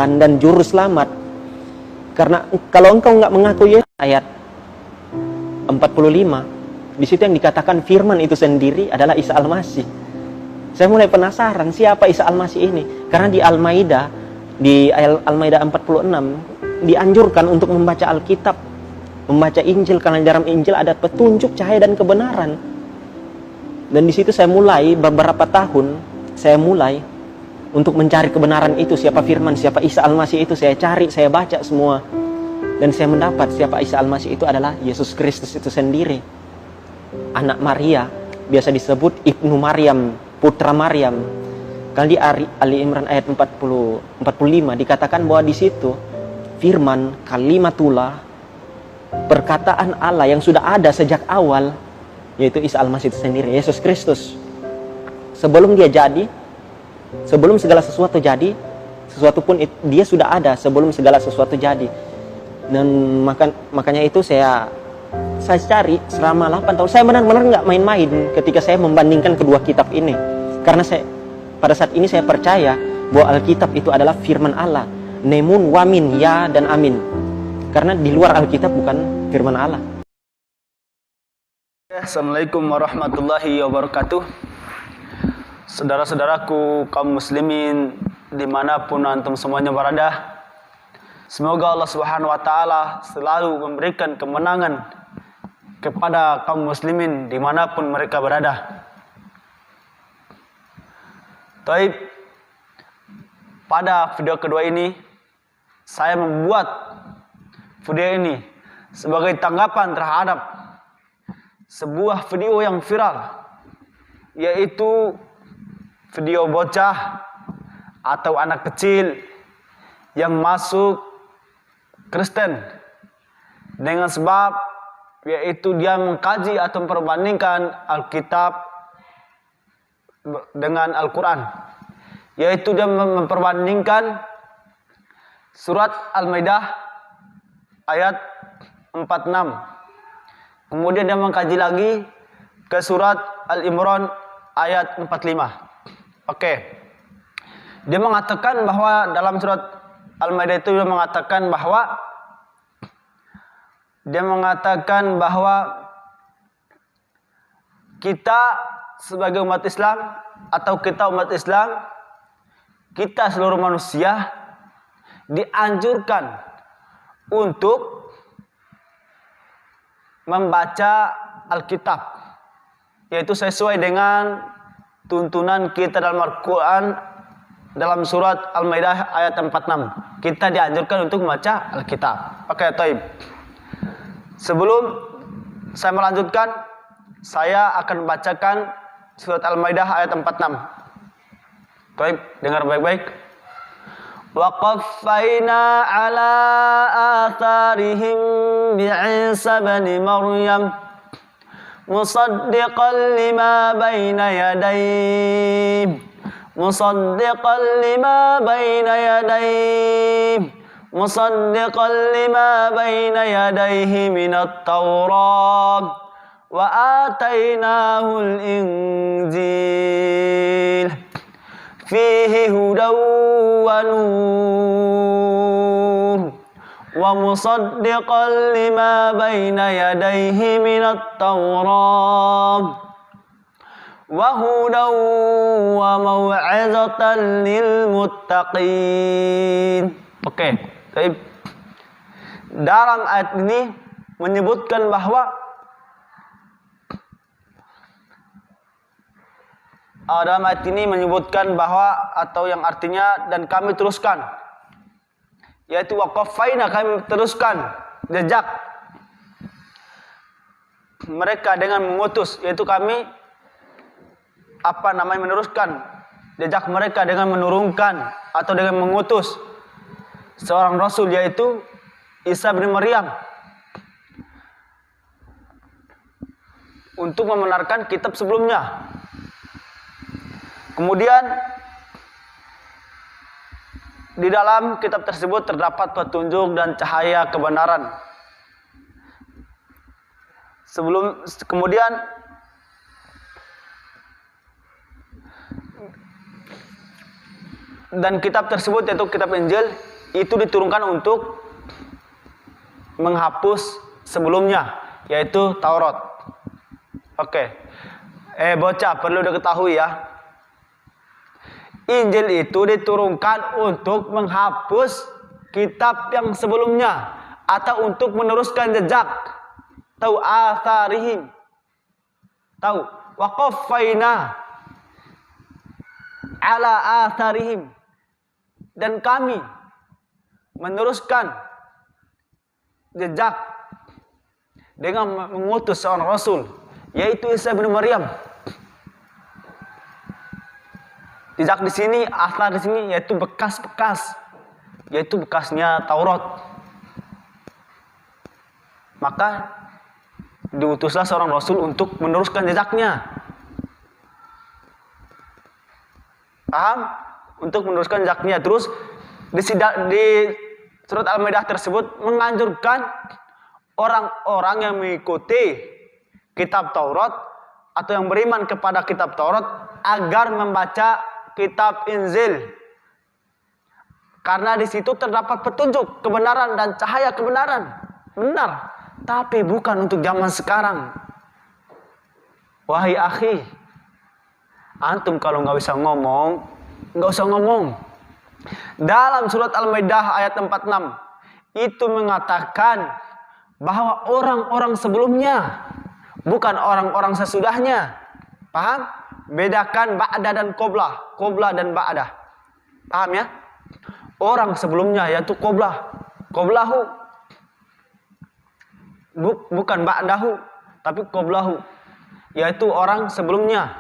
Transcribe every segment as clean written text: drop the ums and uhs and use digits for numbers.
dan juru selamat. Karena kalau engkau nggak mengaku Yesus, ayat 45, di situ yang dikatakan firman itu sendiri adalah Isa Al-Masih. Saya mulai penasaran siapa Isa Al-Masih ini, karena di Al-Maidah, di Al-Maidah 46 dianjurkan untuk membaca Alkitab, membaca Injil, karena dalam Injil ada petunjuk, cahaya dan kebenaran. Dan di situ saya mulai beberapa tahun, saya mulai untuk mencari kebenaran itu, siapa firman, siapa Isa Al-Masih itu. Saya cari, saya baca semua, dan saya mendapat siapa Isa Al-Masih itu adalah Yesus Kristus itu sendiri, anak Maria, biasa disebut Ibnu Maryam, putra Maryam. Kalau di Ali Imran ayat 45 dikatakan bahwa di situ firman, kalimatullah, perkataan Allah yang sudah ada sejak awal, yaitu Isa Al-Masih itu sendiri, Yesus Kristus. Sebelum dia jadi, sebelum segala sesuatu jadi, sesuatu pun dia sudah ada sebelum segala sesuatu jadi. Dan makanya itu saya cari selama 8 tahun. Saya benar-benar nggak main-main ketika saya membandingkan kedua kitab ini. Karena pada saat ini saya percaya bahwa Alkitab itu adalah firman Allah. Nemun, wamin, ya, dan amin. Karena di luar Alkitab bukan firman Allah. Assalamualaikum warahmatullahi wabarakatuh. Saudara-saudaraku kaum muslimin dimanapun antum semuanya berada, semoga Allah Subhanahu wa Ta'ala selalu memberikan kemenangan kepada kaum muslimin dimanapun mereka berada. Taib, pada video kedua ini saya membuat video ini sebagai tanggapan terhadap sebuah video yang viral, yaitu video bocah atau anak kecil yang masuk Kristen dengan sebab yaitu dia mengkaji atau memperbandingkan Alkitab dengan Al-Quran, yaitu dia memperbandingkan surat Al-Maidah ayat 46, kemudian dia mengkaji lagi ke surat Al-Imran ayat 45. Oke. Dia mengatakan bahwa dalam surat Al-Maidah itu dia mengatakan bahwa kita sebagai umat Islam, atau kita umat Islam, kita seluruh manusia dianjurkan untuk membaca Alkitab, yaitu sesuai dengan tuntunan kita dalam Al-Quran, dalam surat Al-Maidah ayat 46. Kita dianjurkan untuk membaca Alkitab. Oke, taib. Sebelum saya melanjutkan, saya akan bacakan surat Al-Maidah ayat 46. Taib, dengar baik-baik. Wa qaffayna ala atharihim bi'isa bani Maryam musaddiqan lima bayna yadayhi musaddiqan lima bayna yadayhi musaddiqan lima bayna yadayhi minat Taurat wa atainahu al-Injil fihi hudaw wa nur wa musaddiqan lima bayna yadayhi minat Taurat wa hudaw wa mau'izatan lil muttaqin. Oke, baik. Dalam ayat ini menyebutkan bahwa atau yang artinya dan kami teruskan, yaitu waqafaina, kami teruskan jejak mereka dengan mengutus, yaitu kami meneruskan jejak mereka dengan menurunkan atau dengan mengutus seorang rasul, yaitu Isa bin Maryam, untuk membenarkan kitab sebelumnya. Kemudian di dalam kitab tersebut terdapat petunjuk dan cahaya kebenaran. Kemudian Dan kitab tersebut yaitu kitab Injil itu diturunkan untuk menghapus sebelumnya, yaitu Taurat. Oke. Bocah, perlu diketahui ya. Injil itu diturunkan untuk menghapus kitab yang sebelumnya atau untuk meneruskan jejak. Tahu atharihim. Tahu wa qaffayna ala atharihim. Dan kami meneruskan jejak dengan mengutus seorang rasul, yaitu Isa bin Maryam. Jejak di sini, athar di sini yaitu bekas-bekas, yaitu bekasnya Taurat. Maka diutuslah seorang rasul untuk meneruskan jejaknya. Paham? Untuk meneruskan jejaknya. Terus di surat Al-Maidah tersebut menganjurkan orang-orang yang mengikuti kitab Taurat atau yang beriman kepada kitab Taurat agar membaca kitab Injil, karena di situ terdapat petunjuk kebenaran dan cahaya kebenaran. Benar, tapi bukan untuk zaman sekarang. Wahai akhi, antum kalau nggak bisa ngomong, nggak usah ngomong. Dalam surat Al-Maidah ayat 46 itu mengatakan bahwa orang-orang sebelumnya bukan orang-orang sesudahnya. Paham? Bedakan ba'da dan qoblah, qoblah dan ba'da. Paham ya? Orang sebelumnya yaitu qoblah, qoblahu. Bukan ba'dahu, tapi qoblahu, yaitu orang sebelumnya.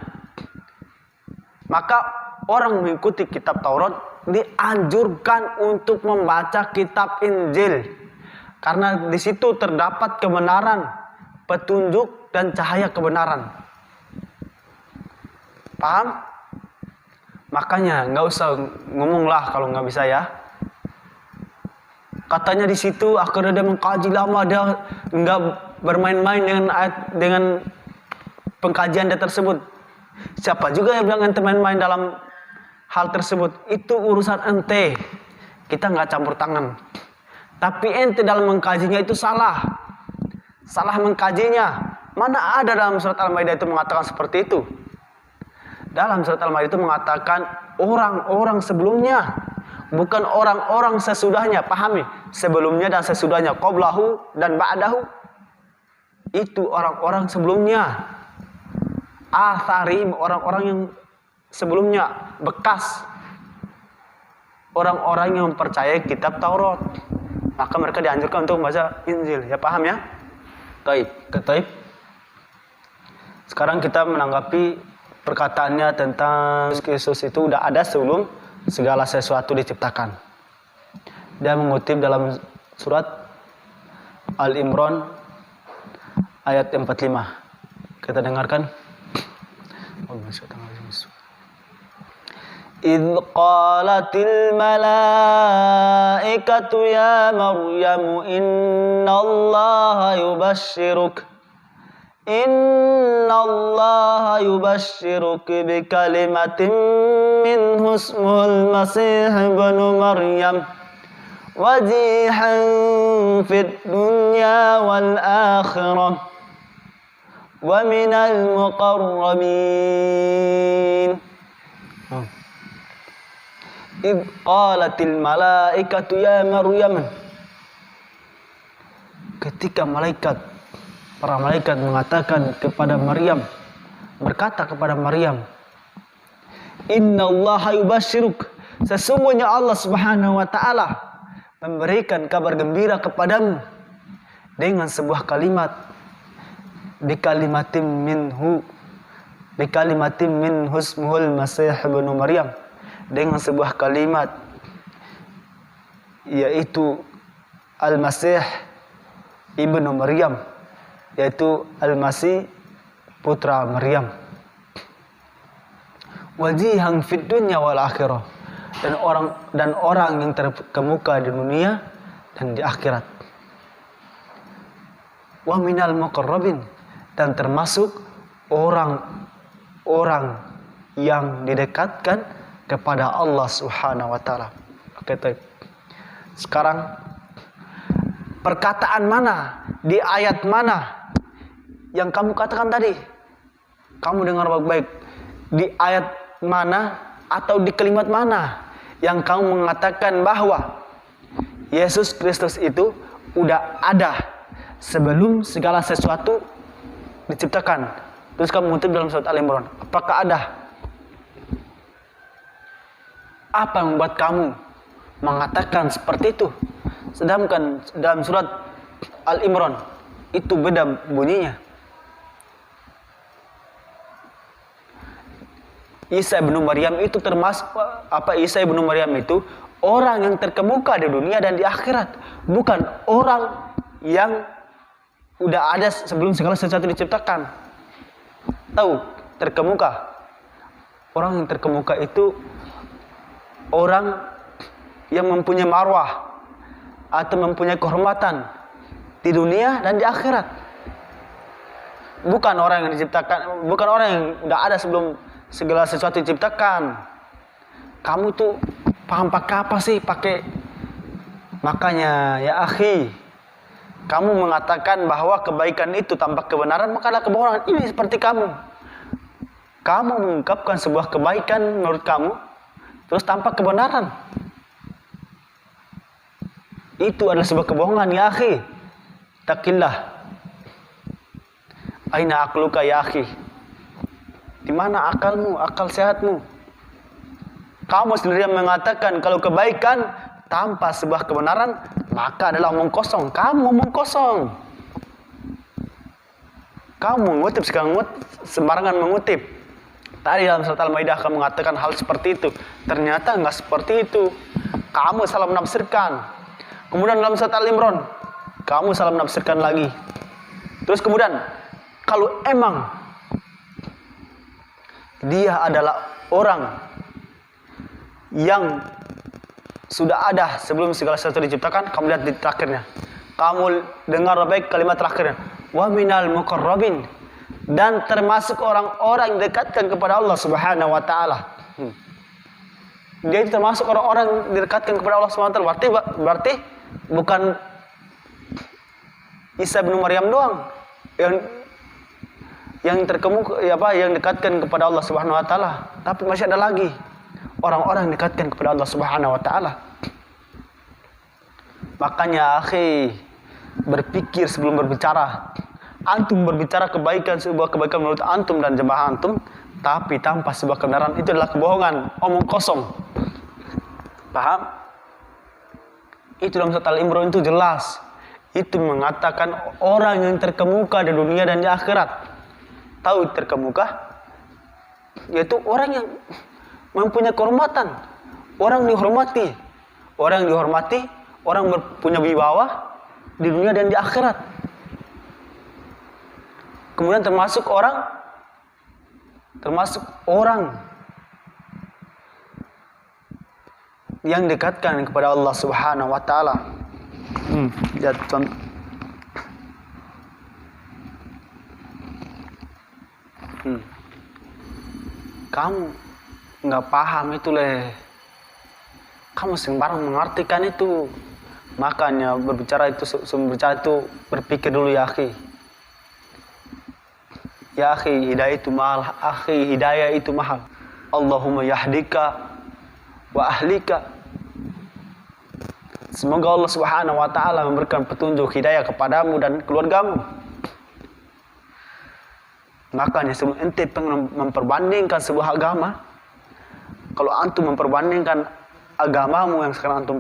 Maka orang mengikuti kitab Taurat dianjurkan untuk membaca kitab Injil, karena di situ terdapat kebenaran, petunjuk dan cahaya kebenaran. Paham? Makanya nggak usah ngomonglah kalau nggak bisa ya. Katanya di situ akhirnya dia mengkaji lama, dia nggak bermain-main dengan pengkajian dia tersebut. Siapa juga yang bilang ente main-main dalam hal tersebut? Itu urusan ente. Kita nggak campur tangan. Tapi ente dalam mengkajinya itu salah. Salah mengkajinya. Mana ada dalam surat Al-Maidah itu mengatakan seperti itu? Dalam surat Al-Maidah itu mengatakan orang-orang sebelumnya, bukan orang-orang sesudahnya. Pahami? Sebelumnya dan sesudahnya, qoblahu dan ba'dahu. Itu orang-orang sebelumnya. Atharim, orang-orang yang sebelumnya, bekas orang-orang yang mempercayai kitab Taurat. Maka mereka dianjurkan untuk membaca Injil. Ya paham ya? Taib. Sekarang kita menanggapi perkataannya tentang Yesus itu udah ada sebelum segala sesuatu diciptakan. Dia mengutip dalam surat Al-Imran ayat 45. Kita dengarkan. إذ قالت الملائكة يا مريم إن الله يبشرك بكلمة منه اسمه المسيح ابن مريم وجيها في الدنيا والآخرة ومن المقربين. إذ قالت الملائكة يا مريم. Ketika para malaikat mengatakan kepada Maryam, berkata kepada Maryam, Innallaha yubashshiruk, sesungguhnya Allah Subhanahu wa taala memberikan kabar gembira kepadamu dengan sebuah kalimat, bikalimatin minhu ismuhul Masih ibnu Maryam, dengan sebuah kalimat yaitu Al-Masih ibnu Maryam, yaitu Al-Masih putra Maryam. Wajihan fid dunya wal akhirah, dan orang yang terkemuka di dunia dan di akhirat. Wa minal muqarrabin, dan termasuk orang-orang yang didekatkan kepada Allah Subhanahu wa taala. Oke, baik. Sekarang perkataan mana di ayat mana yang kamu katakan tadi? Kamu dengar baik-baik. Di ayat mana atau di kalimat mana yang kamu mengatakan bahwa Yesus Kristus itu udah ada sebelum segala sesuatu diciptakan? Terus kamu mengutip dalam surat Al-Imran. Apakah ada? Apa yang membuat kamu mengatakan seperti itu? Sedangkan dalam surat Al-Imran itu beda bunyinya. Isa bin Maryam itu termasuk Isa bin Maryam itu orang yang terkemuka di dunia dan di akhirat, bukan orang yang udah ada sebelum segala sesuatu diciptakan. Tahu terkemuka? Orang yang terkemuka itu orang yang mempunyai marwah atau mempunyai kehormatan di dunia dan di akhirat. Bukan orang yang diciptakan, bukan orang yang udah ada sebelum segala sesuatu diciptakan. Kamu tuh paham pakai apa sih? Makanya ya akhi, kamu mengatakan bahwa kebaikan itu tanpa kebenaran, maka adalah kebohongan. Ini seperti kamu mengungkapkan sebuah kebaikan menurut kamu terus tanpa kebenaran. Itu adalah sebuah kebohongan ya akhi. Takillah. Aina aqluka ya akhi? Di mana akalmu, akal sehatmu? Kamu sendiri yang mengatakan kalau kebaikan tanpa sebuah kebenaran, maka adalah omong kosong. Kamu omong kosong. Kamu mengutip sembarangan mengutip. Tadi dalam surat Al-Maidah kamu mengatakan hal seperti itu. Ternyata enggak seperti itu. Kamu salah menafsirkan. Kemudian dalam surat Al-Imran, kamu salah menafsirkan lagi. Terus kemudian, kalau emang dia adalah orang yang sudah ada sebelum segala sesuatu diciptakan, kamu lihat di terakhirnya. Kamu dengar baik kalimat terakhirnya. Wa minal muqarrabin, dan termasuk orang-orang yang dekatkan kepada Allah Subhanahu wa taala. Dia itu termasuk orang-orang yang didekatkan kepada Allah Subhanahu wa taala. Berarti bukan Isa bin Maryam doang yang terkemuka yang dekatkan kepada Allah Subhanahu wa taala, tapi masih ada lagi orang-orang yang dekatkan kepada Allah Subhanahu wa taala. Makanya akhi, berpikir sebelum berbicara. Antum berbicara sebuah kebaikan menurut antum dan jemaah antum, tapi tanpa sebuah kebenaran, itu adalah kebohongan, omong kosong. Paham? Itu dalam surat Al-Imran itu jelas. Itu mengatakan orang yang terkemuka di dunia dan di akhirat. Tahu terkemuka? Yaitu orang yang mempunyai kehormatan, orang dihormati, orang punya wibawa di dunia dan di akhirat. Kemudian termasuk orang yang dekatkan kepada Allah Subhanahu wa taala. Lihat contoh. Kamu nggak paham itu kamu sembarang mengartikan itu. Makanya berbicara itu berpikir dulu ya akhi. Ya akhi, hidayah itu mahal. Akhi, hidayah itu mahal. Allahumma yahdika wa ahlika. Semoga Allah Subhanahu wa taala memberikan petunjuk hidayah kepadamu dan keluargamu. Makanya sebelum ente pengen memperbandingkan sebuah agama, kalau antum memperbandingkan agamamu yang sekarang antum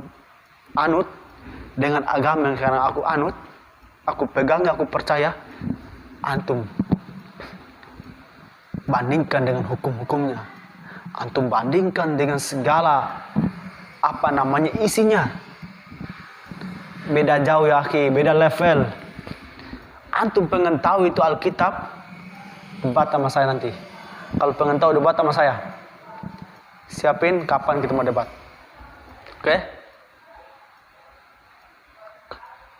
anut dengan agama yang sekarang aku anut, aku pegang, aku percaya, antum bandingkan dengan hukum-hukumnya, antum bandingkan dengan segala isinya. Beda jauh ya akhi, beda level. Antum pengen tahu itu Alkitab, debat sama saya nanti. Kalau pengen tahu, debat sama saya. Siapin kapan kita mau debat. Oke?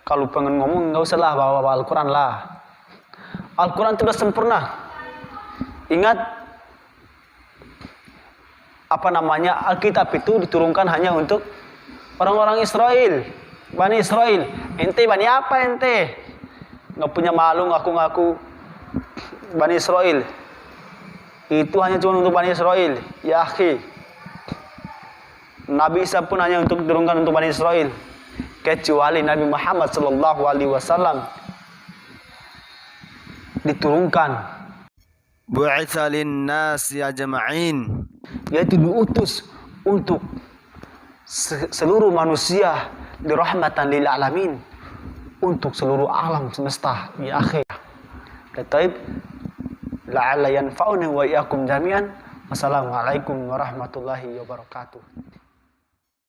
Kalau pengen ngomong, nggak usah lah bawa Al-Quran lah. Al-Quran itu sudah sempurna. Ingat, Alkitab itu diturunkan hanya untuk orang-orang Israel, Bani Israel. Ente Bani apa ente? Nggak punya malu ngaku-ngaku Bani Israel. Itu hanya cuma untuk Bani Israel. Ya akhi, Nabi Isa pun hanya untuk diturunkan untuk Bani Israel, kecuali Nabi Muhammad SAW diturunkan bu'itsa lin-nasi ajma'in, yaitu diutus untuk seluruh manusia, dirahmatan lil alamin, untuk seluruh alam semesta. Ya akhi, taib la'alla yanfa'una wa iyyakum jami'an. Wassalamualaikum warahmatullahi wabarakatuh.